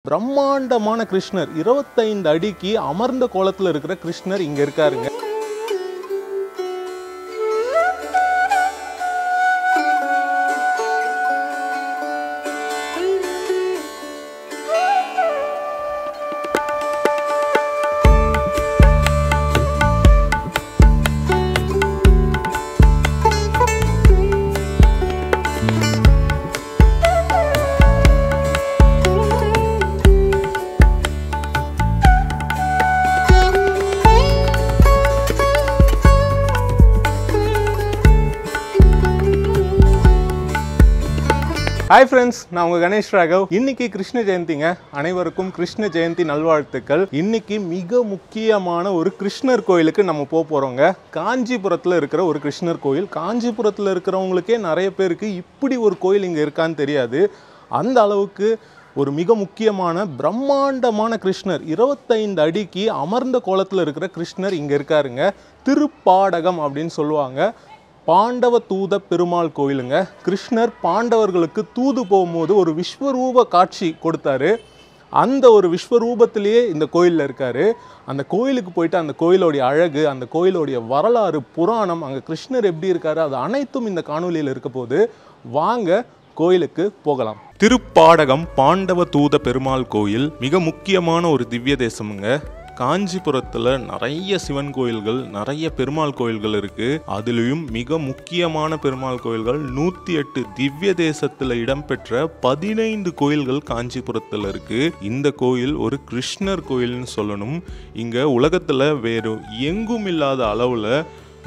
பிரம்மாண்டமான கிருஷ்ணர் 25 அடிக்கு அமர்ந்த கோலத்துல இருக்கிற கிருஷ்ணர் இங்க இருக்காருங்க. Hi friends, நான் உங்க கணேஷ் ராகவ். இன்னைக்கு கிருஷ்ண ஜெயந்திங்க. அனைவருக்கும் கிருஷ்ண ஜெயந்தி நல்வாழ்த்துக்கள். இன்னைக்கு மிக முக்கியமான ஒரு கிருஷ்ணர் கோயிலுக்கு நம்ம போறோங்க. காஞ்சிபுரத்துல இருக்கிற ஒரு கிருஷ்ணர் கோயில். காஞ்சிபுரத்துல இருக்கிறவங்களுக்கே நிறைய பேருக்கு இப்படி ஒரு கோயில் இங்க இருக்கான்னு தெரியாது. அந்த அளவுக்கு ஒரு மிக முக்கியமான பிரம்மாண்டமான கிருஷ்ணர் 25 அடிக்கு அமர்ந்த கோலத்துல இருக்கிற கிருஷ்ணர் இங்க இருக்காருங்க. திருப்பாடகம் அப்படின்னு சொல்லுவாங்க. பாண்டவ தூத பெருமாள் கோயிலுங்க. கிருஷ்ணர் பாண்டவர்களுக்கு தூது போகும்போது ஒரு விஸ்வரூப காட்சி கொடுத்தாரு. அந்த ஒரு விஸ்வரூபத்திலேயே இந்த கோயிலில் இருக்காரு. அந்த கோயிலுக்கு போயிட்டு அந்த கோயிலோடைய அழகு, அந்த கோயிலோடைய வரலாறு, புராணம், அங்கே கிருஷ்ணர் எப்படி இருக்காரு, அது அனைத்தும் இந்த காணொலியில் இருக்க போது வாங்க கோயிலுக்கு போகலாம். திருப்பாடகம் பாண்டவ தூத பெருமாள் கோயில் மிக முக்கியமான ஒரு திவ்ய தேசமுங்க. காஞ்சிபுரத்தில் நிறைய சிவன் கோயில்கள், நிறைய பெருமாள் கோயில்கள் இருக்கு. அதுலேயும் மிக முக்கியமான பெருமாள் கோயில்கள் 108 திவ்ய தேசத்தில் இடம்பெற்ற 15 கோயில்கள் காஞ்சிபுரத்தில் இருக்கு. இந்த கோயில் ஒரு கிருஷ்ணர் கோயில்னு சொல்லணும். இங்க உலகத்துல வேறு எங்கும் இல்லாத அளவுல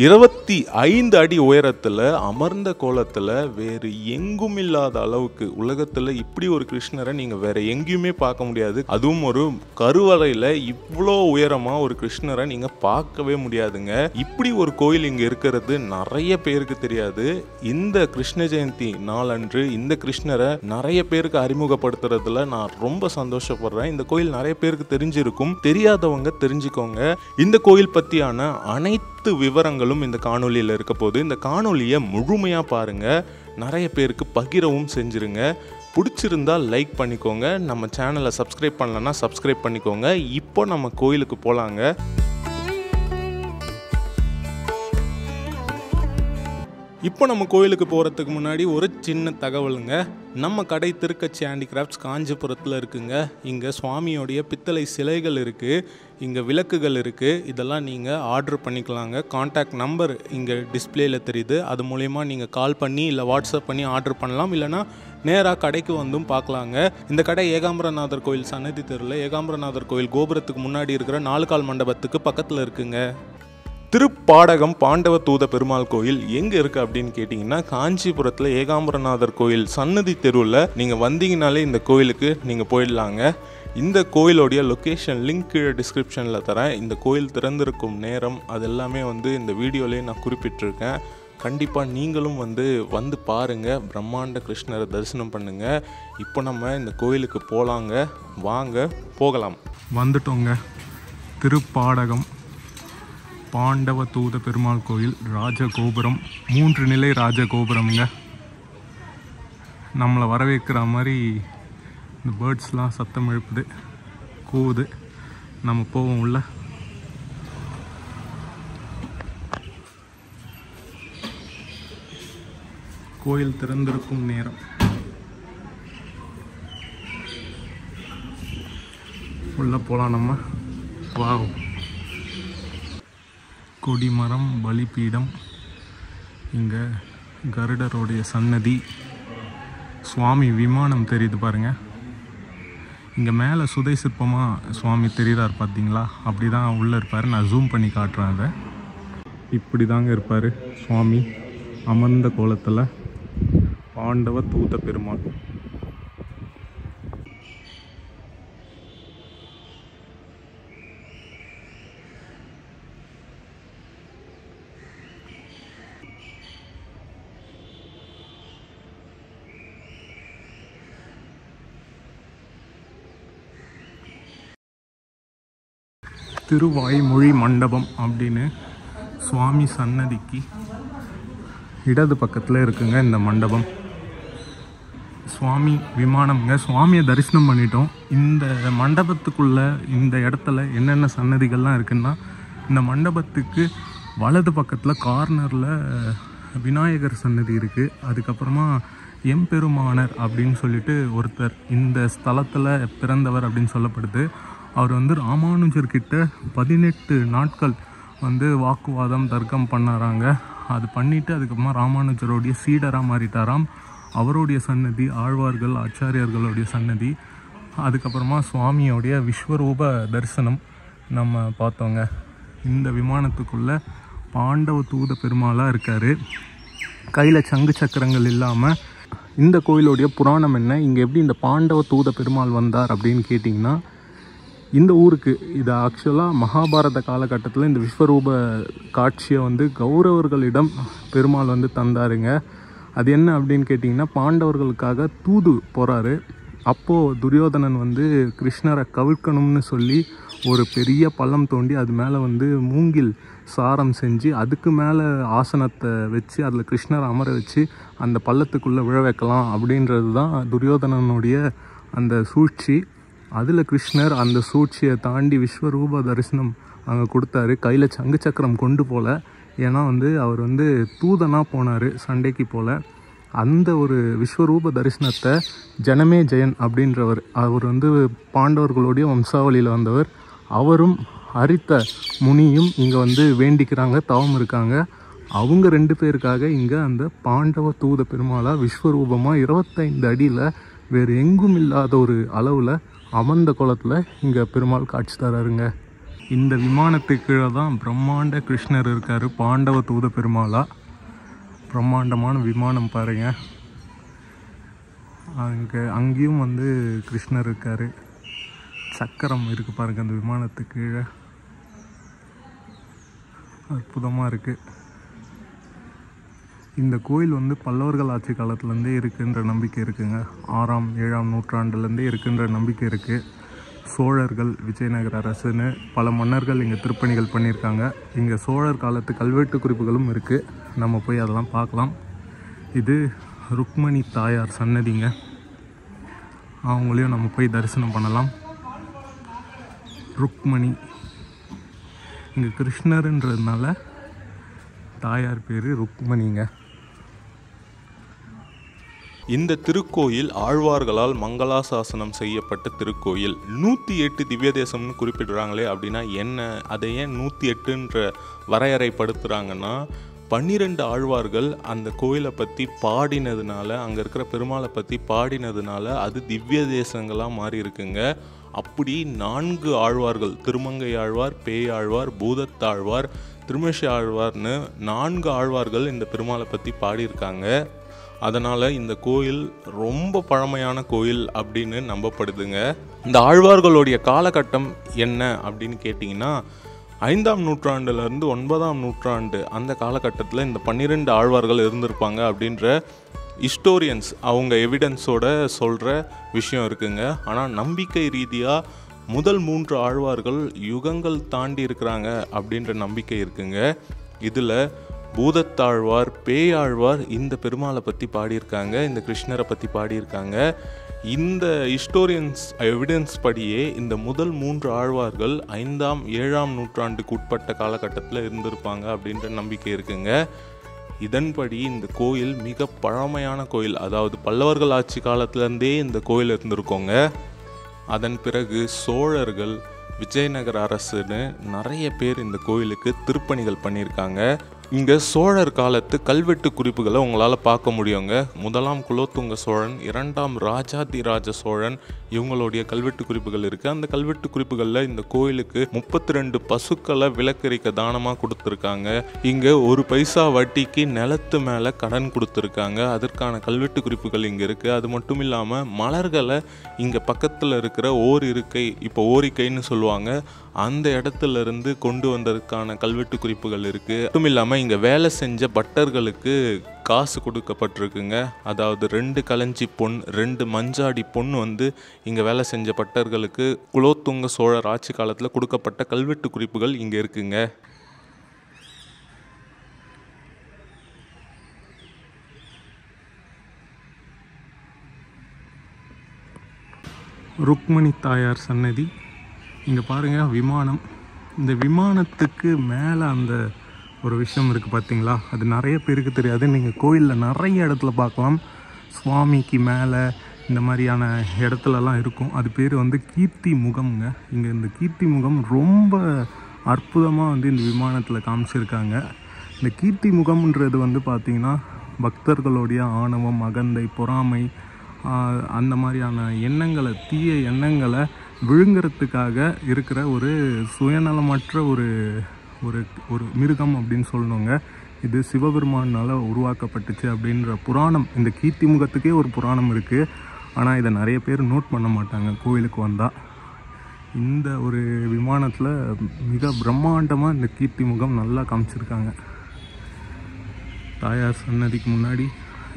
25 அடி உயரத்தில் அமர்ந்த கோலத்தில் வேறு எங்கும் இல்லாத அளவுக்கு உலகத்தில் இப்படி ஒரு கிருஷ்ணரை நீங்கள் வேற எங்கேயுமே பார்க்க முடியாது. அதுவும் ஒரு கருவறையில் இவ்வளோ உயரமாக ஒரு கிருஷ்ணரை நீங்கள் பார்க்கவே முடியாதுங்க. இப்படி ஒரு கோயில் இங்கே இருக்கிறது நிறைய பேருக்கு தெரியாது. இந்த கிருஷ்ண ஜெயந்தி நாளன்று இந்த கிருஷ்ணரை நிறைய பேருக்கு அறிமுகப்படுத்துறதுல நான் ரொம்ப சந்தோஷப்படுறேன். இந்த கோயில் நிறைய பேருக்கு தெரிஞ்சிருக்கும், தெரியாதவங்க தெரிஞ்சுக்கோங்க. இந்த கோயில் பற்றியான அனைத்து விவரங்களும் இந்த காணொலியில் இருக்க போது இந்த காணொலியை முழுமையாக பாருங்க. நிறைய பேருக்கு பகிரவும் செஞ்சிருங்க. பிடிச்சிருந்தா லைக் பண்ணிக்கோங்க. நம்ம சேனலை சப்ஸ்கிரைப் பண்ணலன்னா சப்ஸ்கிரைப் பண்ணிக்கோங்க. இப்போ நம்ம கோயிலுக்கு போகலாங்க. இப்போ நம்ம கோயிலுக்கு போகிறதுக்கு முன்னாடி ஒரு சின்ன தகவலுங்க. நம்ம கடை திருக்கச்சி ஹேண்டிகிராஃப்ட்ஸ் காஞ்சிபுரத்தில் இருக்குங்க. இங்கே சுவாமியோடைய பித்தளை சிலைகள் இருக்குது, இங்கே விளக்குகள் இருக்குது. இதெல்லாம் நீங்கள் ஆர்டர் பண்ணிக்கலாங்க. கான்டாக்ட் நம்பர் இங்கே டிஸ்பிளேயில் தெரியுது. அது மூலயமா நீங்கள் கால் பண்ணி இல்லை வாட்ஸ்அப் பண்ணி ஆர்டர் பண்ணலாம். இல்லைனா நேராக கடைக்கு வந்தும் பார்க்கலாங்க. இந்த கடை ஏகாம்பரநாதர் கோயில் சன்னதி தெருவில் ஏகாம்பரநாதர் கோயில் கோபுரத்துக்கு முன்னாடி இருக்கிற 4 கால் மண்டபத்துக்கு பக்கத்தில் இருக்குங்க. திருப்பாடகம் பாண்டவ தூத பெருமாள் கோயில் எங்கே இருக்குது அப்படின்னு கேட்டிங்கன்னா, காஞ்சிபுரத்தில் ஏகாம்பரநாதர் கோயில் சன்னதி தெருவில் நீங்கள் வந்தீங்கனாலே இந்த கோயிலுக்கு நீங்கள் போயிடலாங்க. இந்த கோயிலோடைய லொக்கேஷன் லிங்க் கீழே டிஸ்கிரிப்ஷனில் தரேன். இந்த கோயில் திறந்திருக்கும் நேரம் அது எல்லாமே இந்த வீடியோலேயே நான் குறிப்பிட்டிருக்கேன். கண்டிப்பாக நீங்களும் வந்து பாருங்கள், பிரம்மாண்ட கிருஷ்ணரை தரிசனம் பண்ணுங்கள். இப்போ நம்ம இந்த கோயிலுக்கு போகலாங்க. வாங்க போகலாம். வந்துட்டோங்க. திருப்பாடகம் பாண்டவ தூத பெருமாள் கோயில் ராஜகோபுரம், 3 நிலை ராஜகோபுரம்ங்க. நம்மளை வரவேற்கிற மாதிரி இந்த பேர்ட்ஸ்லாம் சத்தம் எழுப்புது, கூவுது. நம்ம போவோம் உள்ள. கோயில் திறந்திருக்கும் நேரம். உள்ள போகலாம் நம்ம. வாவ், கொடிமரம், பலிபீடம், இங்கே கருடருடைய சன்னதி, சுவாமி விமானம் தெரியுது பாருங்கள். இங்கே மேலே சுதை சிற்பமாக சுவாமி தெரிகிறார் பார்த்தீங்களா? அப்படி தான் உள்ளே இருப்பார். நான் ஜூம் பண்ணி காட்டுறேன். அதை இப்படி தாங்க இருப்பார் சுவாமி அமர்ந்த கோலத்தில். பாண்டவ தூத பெருமாள். திருவாய்மொழி மண்டபம் அப்படின்னு சுவாமி சன்னதிக்கு இடது பக்கத்தில் இருக்குங்க இந்த மண்டபம். சுவாமி விமானம்ங்க. சுவாமியை தரிசனம் பண்ணிட்டோம். இந்த மண்டபத்துக்குள்ளே இந்த இடத்துல என்னென்ன சன்னதிகள்லாம் இருக்குன்னா, இந்த மண்டபத்துக்கு வலது பக்கத்தில் கார்னரில் விநாயகர் சன்னதி இருக்குது. அதுக்கப்புறமா எம்பெருமானர் அப்படின்னு சொல்லிட்டு ஒருத்தர் இந்த ஸ்தலத்தில் பிறந்தவர் அப்படின்னு சொல்லப்படுது. அவர் வந்து ராமானுஜர்கிட்ட 18 நாட்கள் வந்து வாக்குவாதம் தர்க்கம் பண்ணாராங்க. அது பண்ணிவிட்டு அதுக்கப்புறமா ராமானுஜருடைய சீடராக மாறிட்டாராம். அவருடைய சன்னதி, ஆழ்வார்கள் ஆச்சாரியர்களுடைய சன்னதி, அதுக்கப்புறமா சுவாமியோடைய விஸ்வரூப தரிசனம் நம்ம பார்த்தோங்க. இந்த விமானத்துக்குள்ளே பாண்டவ தூத பெருமாளாக இருக்கார். கையில் சங்கு சக்கரங்கள் இல்லாமல். இந்த கோயிலுடைய புராணம் என்ன, இங்கே எப்படி இந்த பாண்டவ தூத பெருமாள் வந்தார் அப்படின்னு கேட்டிங்கன்னா, இந்த ஊருக்கு இது ஆக்சுவலாக மகாபாரத காலகட்டத்தில் இந்த விஸ்வரூப காட்சியை வந்து கௌரவர்களிடம் பெருமாள் வந்து தந்தாருங்க. அது என்ன அப்படின்னு கேட்டிங்கன்னா, பாண்டவர்களுக்காக தூது போகிறாரு. அப்போது துரியோதனன் வந்து கிருஷ்ணரை கவிழ்க்கணும்னு சொல்லி ஒரு பெரிய பள்ளம் தோண்டி அது மேலே வந்து மூங்கில் சாரம் செஞ்சு அதுக்கு மேலே ஆசனத்தை வச்சு அதில் கிருஷ்ணரை அமர வச்சு அந்த பள்ளத்துக்குள்ளே விழ வைக்கலாம் அப்படின்றது தான் துரியோதனனுடைய அந்த சூழ்ச்சி. அதில் கிருஷ்ணர் அந்த சூழ்ச்சியை தாண்டி விஸ்வரூப தரிசனம் அங்கே கொடுத்தாரு. கையில் சங்கு சக்கரம் கொண்டு போல, ஏன்னா வந்து அவர் வந்து தூதனாக போனார் சண்டைக்கு போல். அந்த ஒரு விஸ்வரூப தரிசனத்தை ஜனமே ஜெயன் அப்படின்றவர், அவர் வந்து பாண்டவர்களுடைய வம்சாவளியில் வந்தவர், அவரும் அரித்த முனியும் இங்கே வந்து வேண்டிக்கிறாங்க, தவம் இருக்காங்க. அவங்க 2 பேருக்காக இங்கே அந்த பாண்டவ தூத பெருமாளாக விஸ்வரூபமாக 25 அடியில் வேறு எங்கும் இல்லாத ஒரு அளவில் அமர்ந்த குளத்தில் இங்கே பெருமாள் காட்சி தராருங்க. இந்த விமானத்துக்கு கீழே தான் பிரம்மாண்ட கிருஷ்ணர் இருக்கார், பாண்டவ தூத பெருமாளாக. பிரம்மாண்டமான விமானம் பாருங்க. அங்கேயும் வந்து கிருஷ்ணர் இருக்கார். சக்கரம் இருக்குது பாருங்கள் அந்த விமானத்துக்கு கீழே. அற்புதமாக இருக்குது. இந்த கோயில் வந்து பல்லவர்கள் ஆட்சி காலத்துலேருந்தே இருக்குன்ற நம்பிக்கை இருக்குங்க. 6ஆம் 7ஆம் நூற்றாண்டுலேருந்தே இருக்குன்ற நம்பிக்கை இருக்குது. சோழர்கள், விஜயநகர அரசுன்னு பல மன்னர்கள் இங்கே திருப்பணிகள் பண்ணியிருக்காங்க. இங்கே சோழர் காலத்து கல்வெட்டு குறிப்புகளும் இருக்குது. நம்ம போய் அதெல்லாம் பார்க்கலாம். இது ருக்மணி தாயார் சன்னதிங்க. அவங்களையும் நம்ம போய் தரிசனம் பண்ணலாம். ருக்மணி, இங்கே கிருஷ்ணருன்றதுனால தாயார் பேர் ருக்மணிங்க. இந்த திருக்கோயில் ஆழ்வார்களால் மங்களாசாசனம் செய்யப்பட்ட திருக்கோயில். 108 திவ்ய தேசம்னு குறிப்பிடுறாங்களே அப்படின்னா என்ன, அதை ஏன் 108ன்ற வரையறைப்படுத்துகிறாங்கன்னா, 12 ஆழ்வார்கள் அந்த கோயிலை பற்றி பாடினதுனால, அங்கே இருக்கிற பெருமாளை பற்றி பாடினதுனால அது திவ்ய தேசங்களாக மாறி இருக்குங்க. அப்படி 4 ஆழ்வார்கள், திருமங்கை ஆழ்வார், பேயாழ்வார், பூதத்தாழ்வார், திருமஷி ஆழ்வார்னு 4 ஆழ்வார்கள் இந்த பெருமாளை பற்றி பாடியிருக்காங்க. அதனால் இந்த கோயில் ரொம்ப பழமையான கோயில் அப்படின்னு நம்பப்படுதுங்க. இந்த ஆழ்வார்களுடைய காலகட்டம் என்ன அப்படின்னு கேட்டிங்கன்னா, 5ஆம் நூற்றாண்டுலேருந்து 9ஆம் நூற்றாண்டு அந்த காலகட்டத்தில் இந்த 12 ஆழ்வார்கள் இருந்திருப்பாங்க அப்படின்ற ஹிஸ்டோரியன்ஸ் அவங்க எவிடன்ஸோட சொல்கிற விஷயம் இருக்குங்க. ஆனால் நம்பிக்கை ரீதியாக முதல் 3 ஆழ்வார்கள் யுகங்கள் தாண்டி இருக்கிறாங்க அப்படின்ற நம்பிக்கை இருக்குங்க. இதில் பூதத்தாழ்வார், பேயாழ்வார் இந்த பெருமாளை பற்றி பாடியிருக்காங்க, இந்த கிருஷ்ணரை பற்றி பாடியிருக்காங்க. இந்த ஹிஸ்டோரியன்ஸ் எவிடன்ஸ் படியே இந்த முதல் 3 ஆழ்வார்கள் 5ஆம் 7ஆம் நூற்றாண்டுக்கு உட்பட்ட காலகட்டத்தில் இருந்திருப்பாங்க அப்படின்ற நம்பிக்கை இருக்குங்க. இதன்படி இந்த கோயில் மிக பழமையான கோயில். அதாவது பல்லவர்கள் ஆட்சி காலத்திலேருந்தே இந்த கோயில் இருந்திருக்கோங்க. அதன் பிறகு சோழர்கள், விஜயநகர அரசுன்னு நிறைய பேர் இந்த கோயிலுக்கு திருப்பணிகள் பண்ணியிருக்காங்க. இங்கே சோழர் காலத்து கல்வெட்டு குறிப்புகளை உங்களால் பார்க்க முடியுங்க. 1ஆம் குலோத்துங்க சோழன், 2ஆம் ராஜாதிராஜ சோழன் இவங்களுடைய கல்வெட்டு குறிப்புகள் இருக்குது. அந்த கல்வெட்டு குறிப்புகளில் இந்த கோயிலுக்கு 32 பசுக்களை விளக்கரிக்க தானமாக கொடுத்துருக்காங்க. இங்கே 1 பைசா வட்டிக்கு நிலத்து மேலே கடன் கொடுத்துருக்காங்க. அதற்கான கல்வெட்டு குறிப்புகள் இங்கே இருக்குது. அது மட்டும் இல்லாமல் மலர்களை இங்கே பக்கத்தில் இருக்கிற ஓர் இருக்கை, இப்போ ஓரிக்கைன்னு சொல்லுவாங்க, அந்த இடத்துல இருந்து கொண்டு வந்ததுக்கான கல்வெட்டு குறிப்புகள் இருக்குது. மட்டும் இல்லாமல் இங்கே வேலை செஞ்ச பட்டர்களுக்கு காசு கொடுக்கப்பட்டிருக்குங்க. அதாவது 2 களஞ்சி பொன், 2 மஞ்சாடி பொன் வந்து இங்கே வேலை செஞ்ச பட்டர்களுக்கு குலோத்துங்க சோழர் ஆட்சி காலத்தில் கொடுக்கப்பட்ட கல்வெட்டு குறிப்புகள் இங்கே இருக்குங்க. ருக்மணி தாயார் சன்னதி. இங்கே பாருங்கள் விமானம். இந்த விமானத்துக்கு மேலே அந்த ஒரு விஷயம் இருக்குது பார்த்தீங்களா, அது நிறைய பேருக்கு தெரியாது. நீங்கள் கோயிலில் நிறைய இடத்துல பார்க்கலாம். சுவாமிக்கு மேலே இந்த மாதிரியான இடத்துலலாம் இருக்கும். அது பேர் வந்து கீர்த்தி முகம்ங்க. இங்கே இந்த கீர்த்தி முகம் ரொம்ப அற்புதமாக வந்து இந்த விமானத்தில் காமிச்சிருக்காங்க. இந்த கீர்த்தி முகம்ன்றது வந்து பார்த்திங்கன்னா பக்தர்களுடைய ஆணவம், அகந்தை, பொறாமை, அந்த மாதிரியான எண்ணங்களை, தீய எண்ணங்களை விழுங்கிறதுக்காக இருக்கிற ஒரு சுயநலமற்ற ஒரு ஒரு ஒரு மிருகம் அப்படின்னு சொல்லணுங்க. இது சிவபெருமானால் உருவாக்கப்பட்டுச்சு அப்படின்ற புராணம். இந்த கீர்த்தி முகத்துக்கே ஒரு புராணம் இருக்குது. ஆனால் இதை நிறைய பேர் நோட் பண்ண மாட்டாங்க கோயிலுக்கு வந்தால். இந்த ஒரு விமானத்தில் மிக பிரம்மாண்டமாக இந்த கீர்த்தி முகம் நல்லா காமிச்சிருக்காங்க. தாயார் சன்னதிக்கு முன்னாடி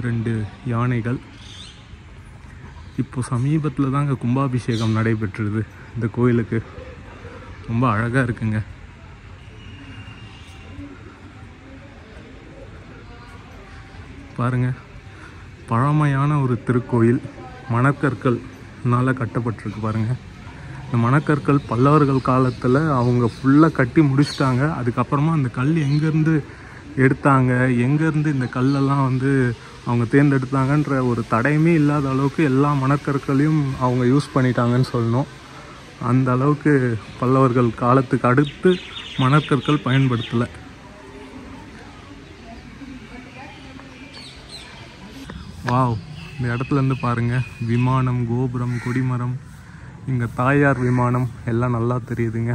2 யானைகள். இப்போ சமீபத்தில் தாங்க கும்பாபிஷேகம் நடைபெற்றுது இந்த கோயிலுக்கு. ரொம்ப அழகாக இருக்குங்க. பாருங்கள், பழமையான ஒரு திருக்கோயில். மணக்கற்கள்னால் கட்டப்பட்டிருக்கு பாருங்கள். இந்த மணக்கற்கள் பல்லவர்கள் காலத்தில் அவங்க ஃபுல்லாக கட்டி முடிச்சிட்டாங்க. அதுக்கப்புறமா அந்த கல் எங்கேருந்து எடுத்தாங்க, எங்கேருந்து இந்த கல்லெல்லாம் வந்து அவங்க தேர்ந்தெடுத்தாங்கன்ற ஒரு தடையுமே இல்லாத அளவுக்கு எல்லா மணக்கற்களையும் அவங்க யூஸ் பண்ணிட்டாங்கன்னு சொல்லணும். அந்த அளவுக்கு பல்லவர்கள் காலத்துக்கு அடுத்து மணக்கற்கள் பயன்படுத்தலை. வாவ், இந்த இடத்துலேருந்து பாருங்கள் விமானம், கோபுரம், கொடிமரம், இங்கே தாயார் விமானம் எல்லாம் நல்லா தெரியுதுங்க.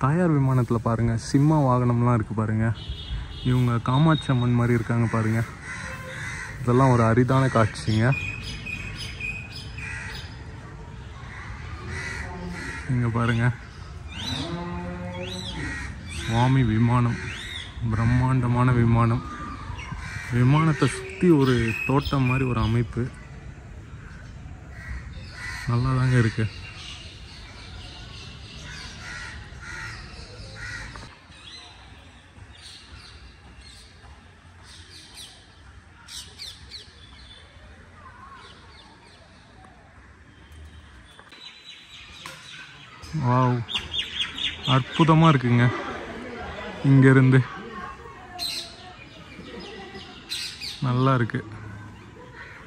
தாயார் விமானத்தில் பாருங்கள் சிம்ம வாகனம்லாம் இருக்குது பாருங்கள். இவங்க காமாட்சி அம்மன் மாதிரி இருக்காங்க பாருங்கள். இதெல்லாம் ஒரு அரிதான காட்சிங்க. இங்கே பாருங்கள் சுவாமி விமானம், பிரம்மாண்டமான விமானம். விமானத்தை சுற்றி ஒரு தோட்டம் மாதிரி ஒரு அமைப்பு. நல்லா தாங்க இருக்கு. வாவ், அற்புதமாக இருக்குங்க. இங்கேருந்து நல்லா இருக்கு.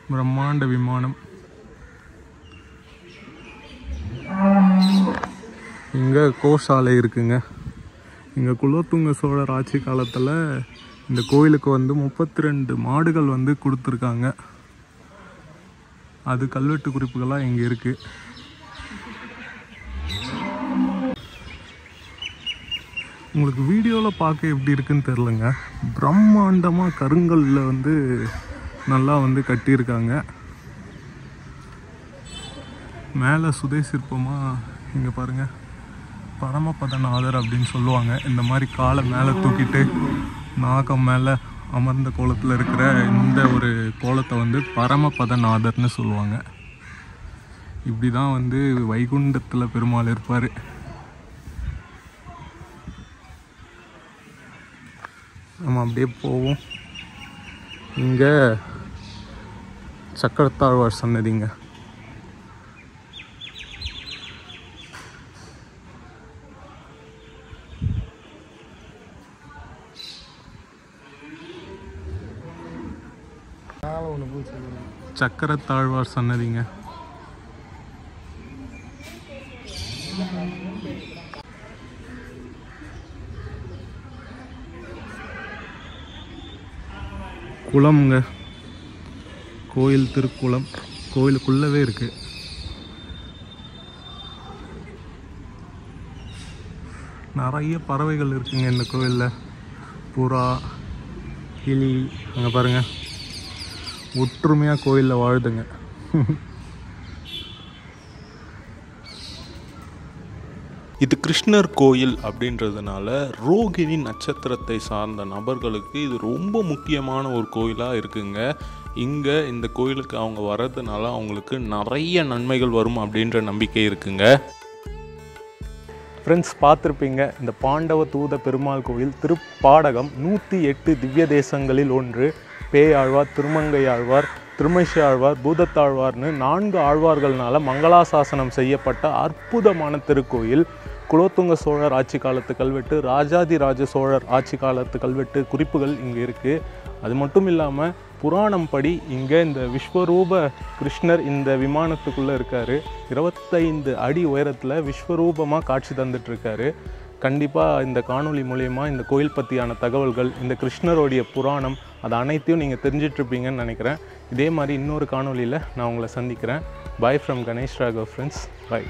பிரம்மாண்ட விமானம். இங்கே கோசாலை இருக்குங்க. இங்கே குலோத்துங்க சோழர் ஆட்சி காலத்தில் இந்த கோயிலுக்கு வந்து 32 மாடுகள் வந்து கொடுத்துருக்காங்க. அது கல்வெட்டு குறிப்புகளாக இங்கே இருக்குது. உங்களுக்கு வீடியோவில் பார்க்க எப்படி இருக்குன்னு தெரிலங்க. பிரம்மாண்டமாக கருங்கல்லில் வந்து நல்லா வந்து கட்டியிருக்காங்க. மேலே சுதை சிற்பமாக இங்கே பாருங்கள் பரமபதநாதர் அப்படின்னு சொல்லுவாங்க. இந்த மாதிரி காலை மேலே தூக்கிட்டு நாகம் மேலே அமர்ந்த கோலத்தில் இருக்கிற இந்த ஒரு கோலத்தை வந்து பரமபதநாதர்னு சொல்லுவாங்க. இப்படி தான் வந்து வைகுண்டத்தில் பெருமாள் இருப்பார். நம்ம அப்படியே போவோம். இங்கே சக்கரத்தாழ்வார் சன்னதிங்க. சக்கரத்தாழ்வார் சன்னதிங்க. குளம்ங்க, கோயில் திருக்குளம் கோயிலுக்குள்ளவே இருக்கு. நிறைய பறவைகள் இருக்குங்க இந்த கோயிலில். புறா, கிளி, அங்கே பாருங்க ஒற்றுமையாக கோயிலில் வாழுதுங்க. இது கிருஷ்ணர் கோயில் அப்படின்றதுனால ரோகிணி நட்சத்திரத்தை சார்ந்த நபர்களுக்கு இது ரொம்ப முக்கியமான ஒரு கோயிலாக இருக்குங்க. இங்கே இந்த கோயிலுக்கு அவங்க வர்றதுனால அவங்களுக்கு நிறைய நன்மைகள் வரும் அப்படின்ற நம்பிக்கை இருக்குங்க. ஃப்ரெண்ட்ஸ், பார்த்துருப்பீங்க இந்த பாண்டவ தூத பெருமாள் கோயில் திருப்பாடகம் 108 திவ்ய தேசங்களில் ஒன்று. பேயாழ்வார், திருமங்கை ஆழ்வார், திருமழிசை ஆழ்வார், பூதத்தாழ்வார்னு 4 ஆழ்வார்கள்னால மங்களாசாசனம் செய்யப்பட்ட அற்புதமான திருக்கோயில். குலோத்துங்க சோழர் ஆட்சி காலத்து கல்வெட்டு, ராஜாதிராஜ சோழர் ஆட்சி காலத்து கல்வெட்டு குறிப்புகள் இங்கே இருக்குது. அது மட்டும் இல்லாமல் புராணம் படி இங்கே இந்த விஸ்வரூப கிருஷ்ணர் இந்த விமானத்துக்குள்ளே இருக்கார். 25 அடி உயரத்தில் விஸ்வரூபமாக காட்சி தந்துட்டுருக்காரு. கண்டிப்பாக இந்த காணொளி மூலயமா இந்த கோயில் பற்றியான தகவல்கள், இந்த கிருஷ்ணருடைய புராணம், அது அனைத்தையும் நீங்கள் தெரிஞ்சிட்ருப்பீங்கன்னு நினைக்கிறேன். இதே மாதிரி இன்னொரு காணொளியில் நான் உங்களை சந்திக்கிறேன். Bye from Ganesh Raghav friends. Bye.